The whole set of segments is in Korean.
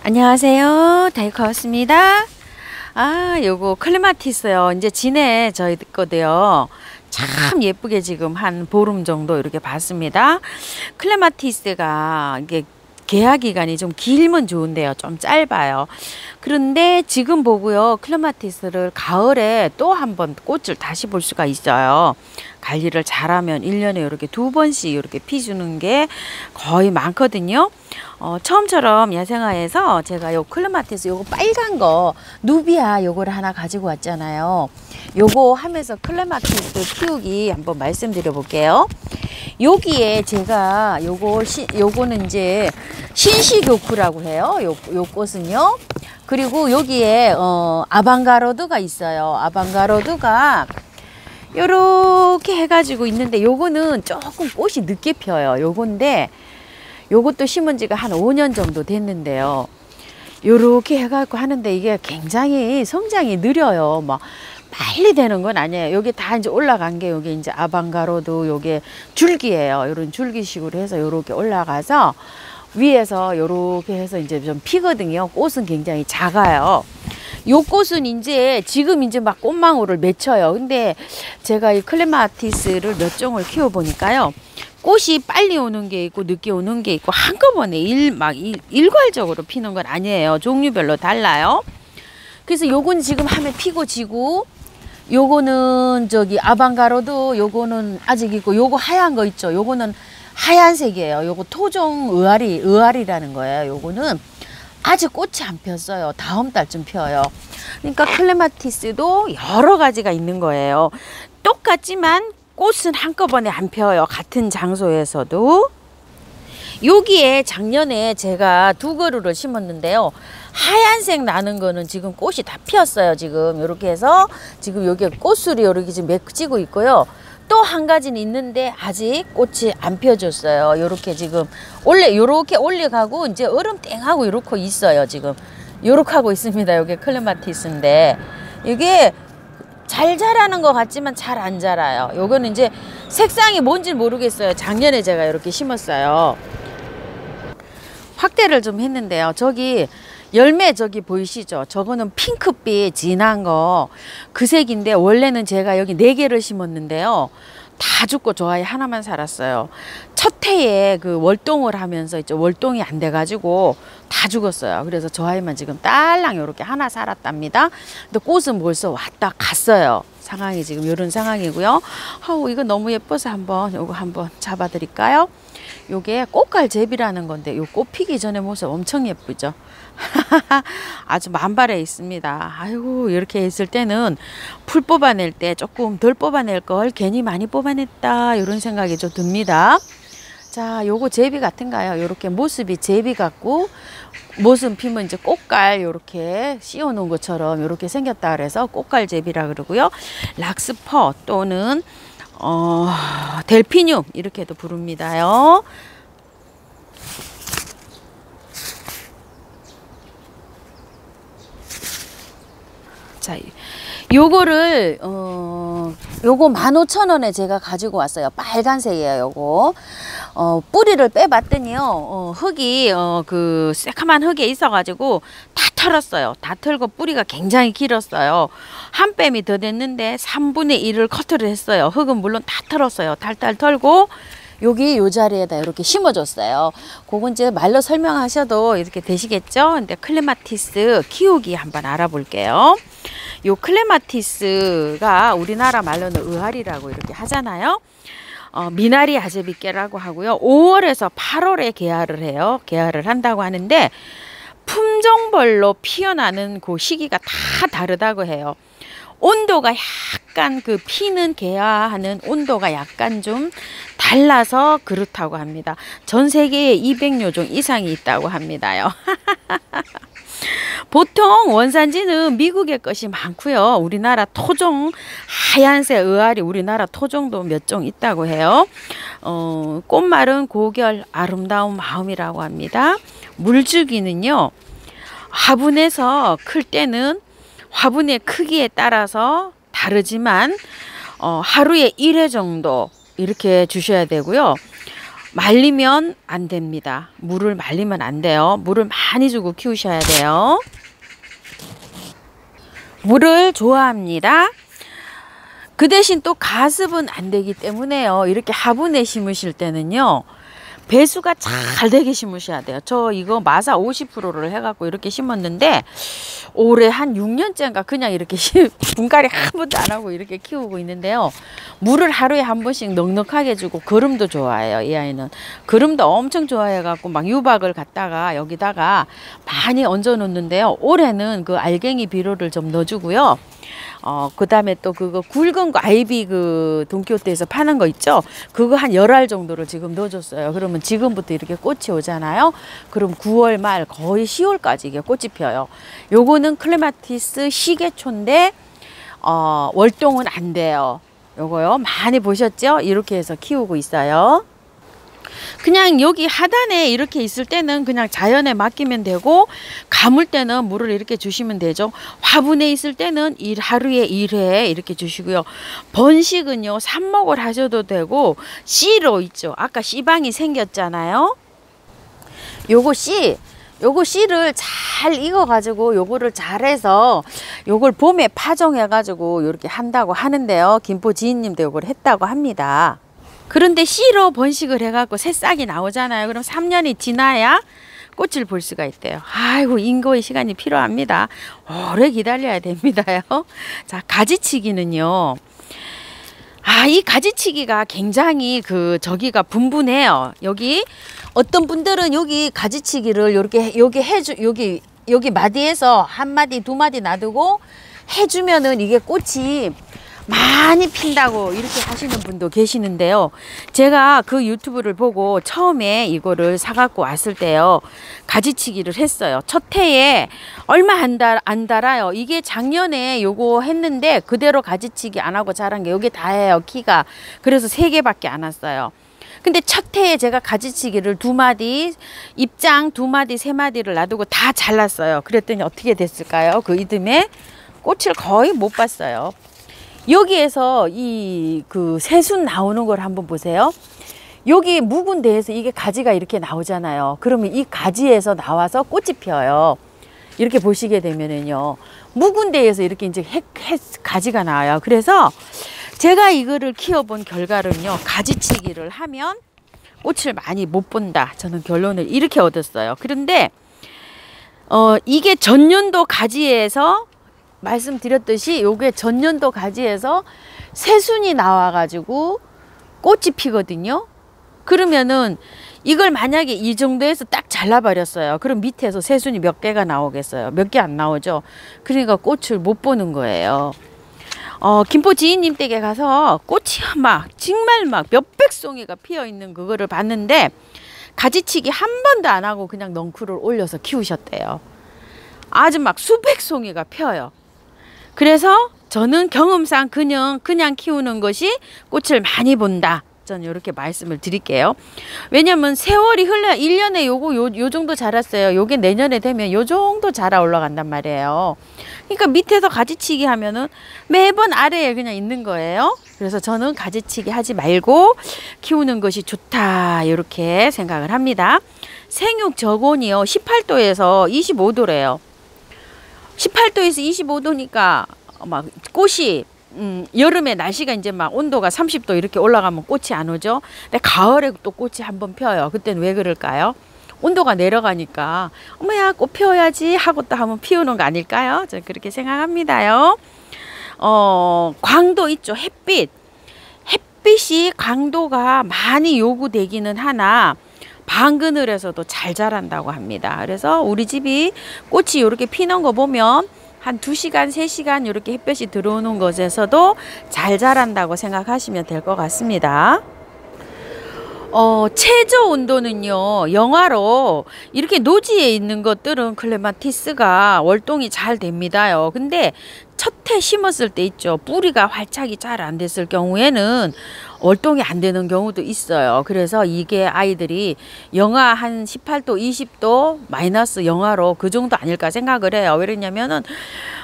안녕하세요. 다이커였습니다. 요거 클레마티스요. 이제 진해 저희 거도요. 참 예쁘게 지금 한 보름 정도 이렇게 봤습니다. 클레마티스가 이게 개화 기간이 좀 길면 좋은데요. 좀 짧아요. 그런데 지금 보고요. 클레마티스를 가을에 또 한 번 꽃을 다시 볼 수가 있어요. 관리를 잘하면 1년에 이렇게 2번씩 이렇게 피주는 게 거의 많거든요. 처음처럼 야생화에서 제가 요 클레마티스 요거 빨간 거 누비아 요거를 하나 가지고 왔잖아요. 요거 하면서 클레마티스 키우기 한번 말씀드려 볼게요. 여기에 제가 요거는 이제 신식욕구라고 해요. 요 꽃은요. 그리고 여기에 아방가로드가 있어요. 아방가로드가 요렇게 해가지고 있는데 요거는 조금 꽃이 늦게 펴요. 요건데 요것도 심은 지가 한 5년 정도 됐는데요. 요렇게 해갖고 하는데 이게 굉장히 성장이 느려요. 막 빨리 되는 건 아니에요. 여기 다 이제 올라간 게 여기 이제 아방가로드 요게 줄기예요. 요런 줄기식으로 해서 요렇게 올라가서 위에서 요렇게 해서 이제 좀 피거든요. 꽃은 굉장히 작아요. 요 꽃은 이제 지금 이제 막 꽃망울을 맺혀요. 근데 제가 이 클레마티스를 몇 종을 키워 보니까요. 꽃이 빨리 오는 게 있고 늦게 오는 게 있고 한꺼번에 일괄적으로 피는 건 아니에요. 종류별로 달라요. 그래서 요건 지금 하면 피고 지고 요거는 저기 아방가로드 요거는 아직 있고 요거 하얀 거 있죠. 요거는 하얀색이에요. 요거 토종 의아리라는 거예요. 요거는 아직 꽃이 안 폈어요. 다음 달쯤 펴요. 그러니까 클레마티스도 여러 가지가 있는 거예요. 똑같지만 꽃은 한꺼번에 안 펴요. 같은 장소에서도. 여기에 작년에 제가 2그루를 심었는데요. 하얀색 나는 거는 지금 꽃이 다 피었어요. 지금 이렇게 해서 지금 여기 꽃술이 이렇게 지금 맺히고 있고요. 또 한 가지는 있는데 아직 꽃이 안 펴졌어요. 이렇게 지금 원래 이렇게 올려가고 이제 얼음 땡하고 이렇게 있어요. 지금 이렇게 하고 있습니다. 여기 클레마티스인데 이게 잘 자라는 것 같지만 잘 안 자라요. 요거는 이제 색상이 뭔지 모르겠어요. 작년에 제가 이렇게 심었어요. 확대를 좀 했는데요. 저기 열매 저기 보이시죠? 저거는 핑크빛 진한 거 그 색인데 원래는 제가 여기 4개를 심었는데요. 다 죽고 저 아이 하나만 살았어요. 첫 해에 그 월동을 하면서 이제 월동이 안 돼가지고 다 죽었어요. 그래서 저 아이만 지금 딸랑 이렇게 하나 살았답니다. 근데 꽃은 벌써 왔다 갔어요. 상황이 지금 이런 상황이고요. 이거 너무 예뻐서 요거 한번 잡아드릴까요? 요게 꽃갈제비라는 건데 요 꽃 피기 전에 모습 엄청 예쁘죠. 아주 만발해 있습니다. 아이고 이렇게 했을 때는 풀 뽑아낼 때 조금 덜 뽑아낼 걸 괜히 많이 뽑아냈다 이런 생각이 좀 듭니다. 자, 요거 제비 같은가요? 요렇게 모습이 제비 같고 모습 피면 이제 꽃갈 요렇게 씌워 놓은 것처럼 요렇게 생겼다 그래서 꽃갈 제비라 그러고요. 락스퍼 또는 델피늄 이렇게도 부릅니다요. 자, 요거를 요거 15,000원에 제가 가지고 왔어요. 빨간색이에요. 요거 뿌리를 빼봤더니요 흙이 그 새카만 흙에 있어가지고 다 털었어요. 다 털고 뿌리가 굉장히 길었어요. 한 뺨이 더 됐는데 3분의 1을 커트를 했어요. 흙은 물론 다 털었어요. 탈탈 털고 여기 요 자리에다 이렇게 심어줬어요. 그건 이제 말로 설명하셔도 이렇게 되시겠죠? 근데 클레마티스 키우기 한번 알아볼게요. 요 클레마티스가 우리나라 말로는 의아리라고 이렇게 하잖아요. 미나리 아제비깨라고 하고요. 5월에서 8월에 개화를 해요. 개화를 한다고 하는데 품종별로 피어나는 그 시기가 다 다르다고 해요. 온도가 약간 그 피는 개화하는 온도가 약간 좀 달라서 그렇다고 합니다. 전 세계에 200여 종 이상이 있다고 합니다요. 보통 원산지는 미국의 것이 많고요. 우리나라 토종 하얀색 의아리 우리나라 토종도 몇 종 있다고 해요. 꽃말은 고결 아름다운 마음이라고 합니다. 물주기는요. 화분에서 클 때는 화분의 크기에 따라서 다르지만 하루에 1회 정도 이렇게 주셔야 되고요. 말리면 안 됩니다. 물을 말리면 안 돼요. 물을 많이 주고 키우셔야 돼요. 물을 좋아합니다. 그 대신 또 가습은 안 되기 때문에요. 이렇게 화분에 심으실 때는요, 배수가 잘 되게 심으셔야 돼요. 저 이거 마사 50%를 해갖고 이렇게 심었는데 올해 한 6년째인가 그냥 이렇게 분갈이 한 번도 안 하고 이렇게 키우고 있는데요. 물을 하루에 한 번씩 넉넉하게 주고, 거름도 좋아해요. 이 아이는 거름도 엄청 좋아해갖고 막 유박을 갖다가 여기다가 많이 얹어 놓는데요. 올해는 그 알갱이 비료를 좀 넣어주고요. 그 다음에 또 그거 굵은 거 아이비 그 돈키호테에서 파는 거 있죠? 그거 한 10알 정도를 지금 넣어줬어요. 그러면 지금부터 이렇게 꽃이 오잖아요. 그럼 9월 말 거의 10월까지 이게 꽃이 펴요. 요거는 클레마티스 시계초인데 월동은 안 돼요. 요거요. 많이 보셨죠? 이렇게 해서 키우고 있어요. 그냥 여기 하단에 이렇게 있을 때는 그냥 자연에 맡기면 되고, 감을 때는 물을 이렇게 주시면 되죠. 화분에 있을 때는 하루에 1회 이렇게 주시고요. 번식은요, 삽목을 하셔도 되고 씨로 있죠. 아까 씨방이 생겼잖아요. 요거 씨를 잘 익어 가지고 요거를 잘해서 요걸 봄에 파종해 가지고 이렇게 한다고 하는데요. 김포 지인님도 요걸 했다고 합니다. 그런데 씨로 번식을 해갖고 새싹이 나오잖아요. 그럼 3년이 지나야 꽃을 볼 수가 있대요. 아이고, 인고의 시간이 필요합니다. 오래 기다려야 됩니다요. 자, 가지치기는요. 이 가지치기가 굉장히 저기가 분분해요. 여기 어떤 분들은 여기 가지치기를 여기 마디에서 한 마디 두 마디 놔두고 해주면은 이게 꽃이 많이 핀다고 이렇게 하시는 분도 계시는데요. 제가 그 유튜브를 보고 처음에 이거를 사갖고 왔을 때요, 가지치기를 했어요. 첫 해에 얼마 안 달아요. 이게 작년에 요거 했는데 그대로 가지치기 안 하고 자란 게 여기 다예요, 키가. 그래서 3개밖에 안 왔어요. 근데 첫 해에 제가 가지치기를 2마디, 입장 2마디, 3마디를 놔두고 다 잘랐어요. 그랬더니 어떻게 됐을까요? 그 이듬해 꽃을 거의 못 봤어요. 여기에서 새순 나오는 걸 한번 보세요. 여기 묵은 데에서 이게 가지가 이렇게 나오잖아요. 그러면 이 가지에서 나와서 꽃이 피어요. 이렇게 보시게 되면은요, 묵은 데에서 이렇게 이제 가지가 나와요. 그래서 제가 이거를 키워본 결과는요, 가지치기를 하면 꽃을 많이 못 본다. 저는 결론을 이렇게 얻었어요. 그런데 이게 전년도 가지에서 말씀드렸듯이 요게 전년도 가지에서 새순이 나와가지고 꽃이 피거든요. 그러면은 이걸 만약에 이 정도에서 딱 잘라버렸어요. 그럼 밑에서 새순이 몇 개가 나오겠어요? 몇 개 안 나오죠. 그러니까 꽃을 못 보는 거예요. 김포 지인님 댁에 가서 꽃이 정말 몇백 송이가 피어 있는 그거를 봤는데, 가지치기 한 번도 안 하고 그냥 넝쿨을 올려서 키우셨대요. 아주 수백 송이가 펴요. 그래서 저는 경험상 그냥 키우는 것이 꽃을 많이 본다. 저는 이렇게 말씀을 드릴게요. 왜냐면 세월이 흘러 1년에 요 정도 자랐어요. 요게 내년에 되면 요 정도 자라 올라간단 말이에요. 그러니까 밑에서 가지치기 하면은 매번 아래에 그냥 있는 거예요. 그래서 저는 가지치기 하지 말고 키우는 것이 좋다, 이렇게 생각을 합니다. 생육 저온이요, 18도에서 25도래요. 18도에서 25도니까 꽃이 여름에 날씨가 이제 온도가 30도 이렇게 올라가면 꽃이 안 오죠. 근데 가을에 또 꽃이 한번 펴요. 그때는 왜 그럴까요? 온도가 내려가니까 어머야, 꽃 피워야지 하고 또 한번 피우는 거 아닐까요? 저는 그렇게 생각합니다요. 광도 있죠. 햇빛이 강도가 많이 요구되기는 하나 반그늘에서도 잘 자란다고 합니다. 그래서 우리 집이 꽃이 이렇게 피는 거 보면 한 2시간, 3시간 이렇게 햇볕이 들어오는 곳에서도 잘 자란다고 생각하시면 될 것 같습니다. 최저 온도는요, 영하로 이렇게 노지에 있는 것들은 클레마티스가 월동이 잘 됩니다요. 근데 첫해 심었을 때 있죠. 뿌리가 활착이 잘 안 됐을 경우에는 월동이 안 되는 경우도 있어요. 그래서 이게 아이들이 영하 한 18도, 20도 마이너스 영하로 그 정도 아닐까 생각을 해요. 왜냐면은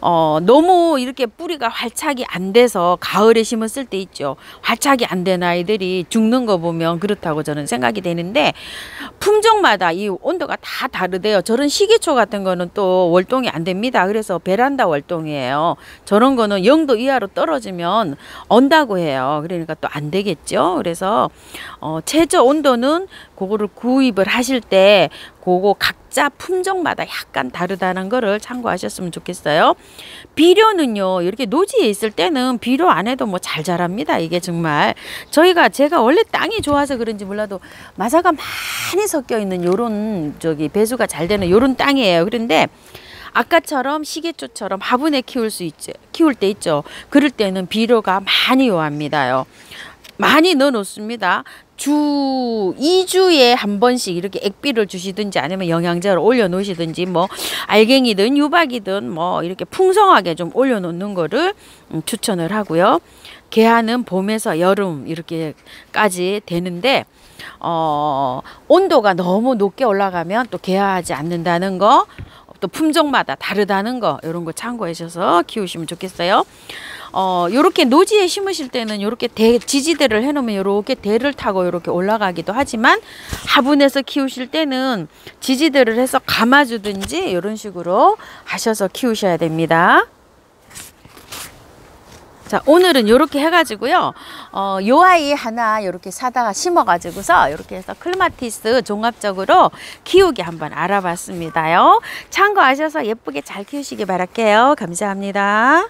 너무 이렇게 뿌리가 활착이 안 돼서 가을에 심었을 때 있죠. 활착이 안 된 아이들이 죽는 거 보면 그렇다고 저는 생각이 되는데 품종마다 이 온도가 다 다르대요. 저런 시기초 같은 거는 또 월동이 안 됩니다. 그래서 베란다 월동이에요. 저런 거는 0도 이하로 떨어지면 언다고 해요. 그러니까 또 안 되겠죠. 그래서 최저 온도는 그거를 구입을 하실 때 그거 각자 품종마다 약간 다르다는 거를 참고하셨으면 좋겠어요. 비료는요, 이렇게 노지에 있을 때는 비료 안 해도 뭐 잘 자랍니다. 이게 정말 제가 원래 땅이 좋아서 그런지 몰라도 마사가 많이 섞여 있는 요런 배수가 잘 되는 요런 땅이에요. 그런데 아까처럼 시계초처럼 화분에 키울 때 있죠. 그럴 때는 비료가 많이 요합니다요. 많이 넣어 놓습니다. 주 2주에 한 번씩 이렇게 액비를 주시든지 아니면 영양제를 올려 놓으시든지 뭐 알갱이든 유박이든 뭐 이렇게 풍성하게 좀 올려 놓는 거를 추천을 하고요. 개화는 봄에서 여름 이렇게까지 되는데 온도가 너무 높게 올라가면 또 개화하지 않는다는 거, 또 품종마다 다르다는 거, 이런 거 참고하셔서 키우시면 좋겠어요. 요렇게 노지에 심으실 때는 요렇게 지지대를 해놓으면 요렇게 대를 타고 요렇게 올라가기도 하지만 화분에서 키우실 때는 지지대를 해서 감아주든지 이런 식으로 하셔서 키우셔야 됩니다. 자, 오늘은 요렇게 해가지고요. 요 아이 하나 요렇게 사다가 심어가지고서 요렇게 해서 클마티스 종합적으로 키우기 한번 알아봤습니다요. 참고하셔서 예쁘게 잘 키우시기 바랄게요. 감사합니다.